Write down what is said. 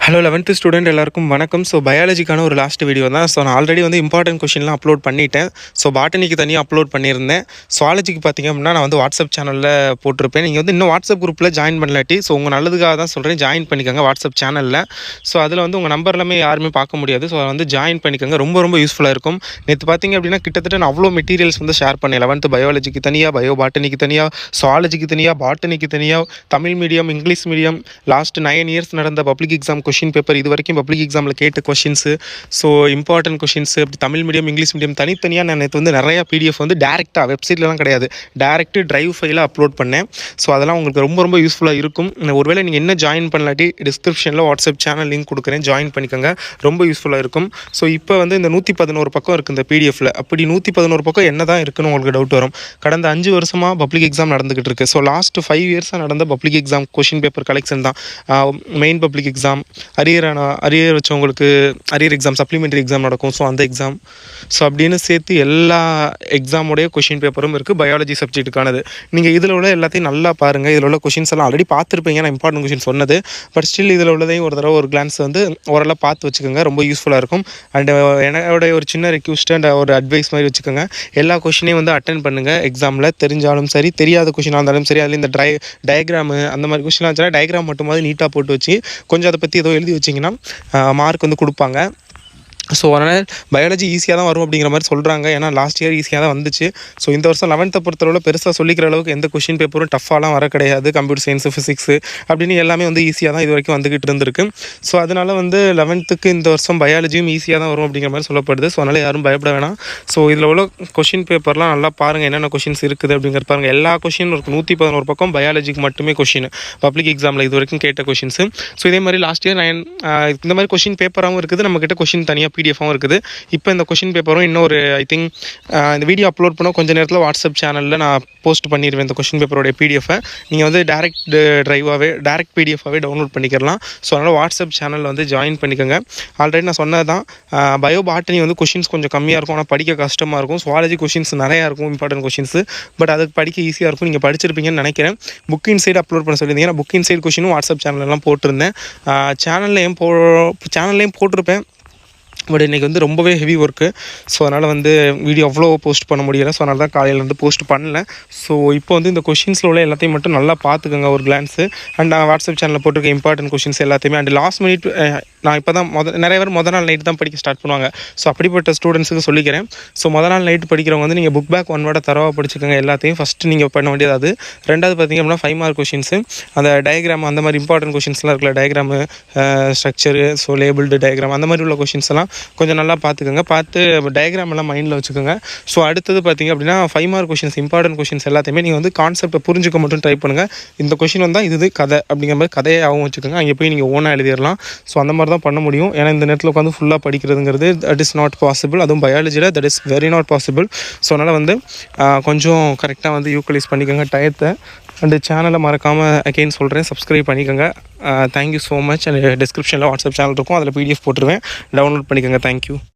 Hello 11th student எல்லாருக்கும் வணக்கம். So பயாலஜிக்கான ஒரு லாஸ்ட் வீடியோ தான். ஸோ நான் ஆல்ரெடி வந்து இம்பார்ட்டன்ட் கொஷின்லாம் அப்லோட் பண்ணிட்டேன். ஸோ பாட்டனிக்கு தனியாக அப்லோட் பண்ணியிருந்தேன். சுவாலஜிக்கு பார்த்திங்க அப்படின்னா நான் வந்து வாட்ஸ்அப் சேனலில் போட்டிருப்பேன். நீங்கள் வந்து இன்னும் வாட்ஸ்அப் குரூப்பில் ஜாயின் பண்ணலாட்டி ஸோ உங்கள் நல்லதுக்காக தான் சொல்கிறேன், ஜாயின் பண்ணிக்கோங்க வாட்ஸ்அப் சேனலில். ஸோ அதில் வந்து உங்கள் நம்பர் எல்லாமே யாருமே பார்க்க முடியாது. ஸோ அதை வந்து ஜாயின் பண்ணிக்கோங்க, ரொம்ப யூஸ்ஃபுல்லாக இருக்கும். நேற்று பார்த்திங்க அப்படின்னா கிட்டத்தட்ட நான் அவ்வளோ மெட்டீரியல்ஸ் வந்து ஷேர் பண்ணேன். 11th பயாலஜிக்கு தனியாக, பயோ பாட்டனிக்கு தனியாக, சுவாலஜிக்கு தனியாக, பாட்டனிக்கு தனியாக, Tamil medium, English medium, last 9 years நடந்த பப்ளிக் எக்ஸாம் கொஷின் பேப்பர், இது வரைக்கும் பப்ளிக் எக்ஸாமில் கேட்ட கொஷின்ஸு, ஸோ இம்பார்ட்டன்ட் கொஷின்ஸு, அப்படி தமிழ் மீடியம், இங்கிலீஷ் மீடியம் தனித்தனியாக நான் நேற்று வந்து நிறையா பிடிஎஃப் வந்து டேரெக்டாக வெப்சைட்லாம் கிடையாது, டேரெக்டு ட்ரைவ் ஃபைலாக அப்லோட் பண்ணேன். ஸோ அதெல்லாம் உங்களுக்கு ரொம்ப யூஸ்ஃபுல்லாக இருக்கும். ஒருவேளை நீங்கள் என்ன ஜாயின் பண்ணலாட்டி டிஸ்கிரிப்ஷனில் வாட்ஸ்அப் சேனல் லிங்க் கொடுக்குறேன், ஜாயின் பண்ணிக்கோங்க, ரொம்ப யூஸ்ஃபுல்லாக இருக்கும். ஸோ இப்போ வந்து இந்த 111 பக்கம் இருக்குது இந்த பிடிஎஃபில். அப்படி 111 பக்கம் என்ன தான் இருக்குன்னு உங்களுக்கு டவுட் வரும். கடந்த 5 வருஷமாக பப்ளிக் எக்ஸாம் நடந்துகிட்டு இருக்குது. ஸோ லாஸ்ட் 5 இயர்ஸாக நடந்த public exam question paper collection தான். மெயின் பப்ளிக் எக்ஸாம், அரியர் வச்சவங்களுக்கு அரியர் எக்ஸாம், சப்ளிமெண்ட்ரி எக்ஸாம் நடக்கும், ஸோ அந்த எக்ஸாம், ஸோ அப்படின்னு சேர்த்து எல்லா எக்ஸாமுடைய கொஷின் பேப்பரும் இருக்குது பயாலஜி சப்ஜெக்ட்டுக்கானது. நீங்கள் இதில் உள்ள எல்லாத்தையும் நல்லா பாருங்கள். இதில் உள்ள கொஷின்ஸ் எல்லாம் ஆல்ரெடி பார்த்துருப்பீங்க, நான் இம்பார்ட்டன்ட் கொஷின் சொன்னது. பட் ஸ்டில் இதில் உள்ளதையும் ஒரு தடவை ஒரு கிளான்ஸ் வந்து ஓரளவு பார்த்து வச்சுக்கோங்க, ரொம்ப யூஸ்ஃபுல்லாக இருக்கும். அண்ட் என்னோட ஒரு சின்ன ரெக்வஸ்ட் அண்ட் ஒரு அட்வைஸ் மாதிரி வச்சுக்கோங்க, எல்லா கொஷினையும் வந்து அட்டென்ட் பண்ணுங்கள் எக்ஸாமில். தெரிஞ்சாலும் சரி, தெரியாத கொஷினாக இருந்தாலும் சரி, அதில் இந்த டயக்ராமு அந்த மாதிரி கொஷினாக இருந்துச்சுன்னா டயக்ராம் மட்டுமாவது நீட்டாக போட்டு வச்சு கொஞ்சம் அதை பற்றி ஏதோ எழுதி வச்சிங்கன்னா மார்க் வந்து கொடுப்பாங்க. ஸோ அதனால் பயாலஜி ஈஸியாக தான் வரும் அப்படிங்கிற மாதிரி சொல்கிறாங்க. ஏன்னா லாஸ்ட் இயர் ஈஸியாக தான் வந்துச்சு. ஸோ இந்த வருஷம் 11th பொறுத்தளவில் பெருசாக சொல்லிக்கிற அளவுக்கு எந்த கொஷின் பேப்பரும் டஃப்பாலாம் வர கிடையாது. கம்ப்யூட்டர் சயின்ஸு, ஃபிசிக்ஸு அப்படின்னு எல்லாமே வந்து ஈஸியாக தான் இது வரைக்கும் வந்துக்கிட்டு இருந்திருக்கு. ஸோ அதனால் வந்து 11th இந்த வருஷம் பயாலஜியும் ஈஸியாக தான் வரும் அப்படிங்கிற மாதிரி சொல்லப்படுது. ஸோ அதனால் யாரும் பயப்பட வேணாம். ஸோ இதில் உள்ள கொஷின் பேப்பர்லாம் நல்லா பாருங்கள், என்னென்ன கொஷின்ஸ் இருக்குது அப்படிங்கிற பாருங்கள். எல்லா கொஷினும் இருக்குது. 111 பக்கம் பயாலஜிக்கு மட்டுமே கொஷின் பப்ளிக் எக்ஸாமில் இது வரைக்கும் கேட்ட கொஷின்ஸு. ஸோ இதே மாதிரி லாஸ்ட் இயர் இந்த மாதிரி கொஷின் பேப்பராகவும் இருக்குது, நம்மக்கிட்ட கொஷின் தனியாக பிடிஎஃபாகவும் இருக்குது. இப்போ இந்த கொஷின் பேப்பரும் இன்னொரு ஐ திங்க் இந்த வீடியோ அப்லோட் பண்ண கொஞ்சம் நேரத்தில் வாட்ஸ்அப் சேனலில் நான் போஸ்ட் பண்ணிடுவேன். இந்த கொஷின் பேப்பரோடைய பிடிஎஃபை நீங்கள் வந்து டேரக்ட் பிடிஎஃபாகவே டவுன்லோட் பண்ணிக்கலாம். ஸோ அதனால் வாட்ஸ்அப் சேனலில் வந்து ஜாயின் பண்ணிக்கோங்க. ஆல்ரெடி நான் சொன்னது தான், பயோ பாட்டனி வந்து கொஷின்ஸ் கொஞ்சம் கம்மியாக இருக்கும், ஆனால் படிக்க கஷ்டமாக இருக்கும். சுவாலஜி கொஷின்ஸ் நிறையா இருக்கும், இம்பார்ட்டன்ட் கொஷின்ஸு. பட் அதுக்கு படிக்க ஈஸியாக இருக்கும், நீங்கள் படிச்சிருப்பீங்கன்னு நினைக்கிறேன். புக் இன்சைட் அப்லோட் பண்ண சொல்லியிருந்தீங்கன்னா புக் இன்சைட் கொஷினும் வாட்ஸ்அப் சேனல்லாம் போட்டிருந்தேன். சேனல்லையும் போட்டிருப்பேன். பட் இன்றைக்கி வந்து ரொம்பவே ஹெவி ஒர்க்கு. ஸோ அதனால் வந்து வீடியோ அவ்வளோ போஸ்ட் பண்ண முடியலை. ஸோ அதனால தான் காலையில் வந்து போஸ்ட் பண்ணல. ஸோ இப்போ வந்து இந்த கொஷின்ஸில் உள்ள எல்லாத்தையும் மட்டும் நல்லா பார்த்துக்கோங்க ஒரு கிளான்ஸு. அண்ட் நான் வாட்ஸ்அப் சேனலில் போட்டிருக்க இம்பார்ட்டன்ட் கொஷின்ஸ் எல்லாத்தையுமே. அண்ட் லாஸ்ட் மினிட் நான் இப்போ தான் நிறைய பேர் நாள் நைட்டு தான் படிக்க ஸ்டார்ட் பண்ணுவாங்க. ஸோ அப்படிப்பட்ட ஸ்டூடெண்ட்ஸுக்கு சொல்லிக்கிறேன். ஸோ நாள் நைட்டு படிக்கிறவங்க வந்து நீங்கள் புக் பேக் 1 வேர்டை தரவாக படிச்சுக்கோங்க. எல்லாத்தையும் ஃபஸ்ட்டு நீங்கள் பண்ண வேண்டியது அது. ரெண்டாவது பார்த்திங்க அப்படின்னா 5 மார்க் கொஷின்ஸு, அந்த டயக்ராம் அந்த மாதிரி இம்பார்ட்டன்ட் கொஷின்ஸ்லாம் இருக்குல்ல, diagram, structure, so labelled diagram அந்த மாதிரி உள்ள கொஷின்ஸ் எல்லாம் கொஞ்சம் நல்லா பார்த்துக்கோங்க. பார்த்து டயக்ராம் எல்லாம் மைண்டில் வச்சுக்கோங்க. ஸோ அடுத்தது பார்த்திங்க அப்படின்னா 5 மார்க் கொஷின்ஸ், இம்பார்ட்டன்ட் கொஷின்ஸ் எல்லாத்தையுமே நீங்கள் வந்து கான்செப்டை புரிஞ்சுக்க மட்டும் ட்ரை பண்ணுங்கள். இந்த கொஷின் வந்தால் இது கதை அப்படிங்கிற மாதிரி கதையாகவும் வச்சுக்கோங்க. அங்கே போய் நீங்கள் ஓனாக எழுதிடலாம். ஸோ அந்த மாதிரி தான் பண்ண முடியும். ஏன்னா இந்த நேரத்தில் உட்காந்து ஃபுல்லாக படிக்கிறதுங்கிறது தட் இஸ் நாட் பாசிபிள். அதுவும் பயாலஜியில் that is very not possible. So அதனால் வந்து கொஞ்சம் கரெக்டாக வந்து யூட்டிலைஸ் பண்ணிக்கோங்க டயத்தை. அண்டு சேனலை மறக்காமல் அகெயின் சொல்கிறேன், சப்ஸ்கிரைப் பண்ணிக்கோங்க. Thank you so much. அண்ட் டிஸ்கிரிப்ஷனில் வாட்ஸ்அப் சேனல் இருக்கும், அதில் பிடிஎஃப் போட்டுருவேன், டவுன்லோட் பண்ணிக்கோங்க. தேங்க்யூ.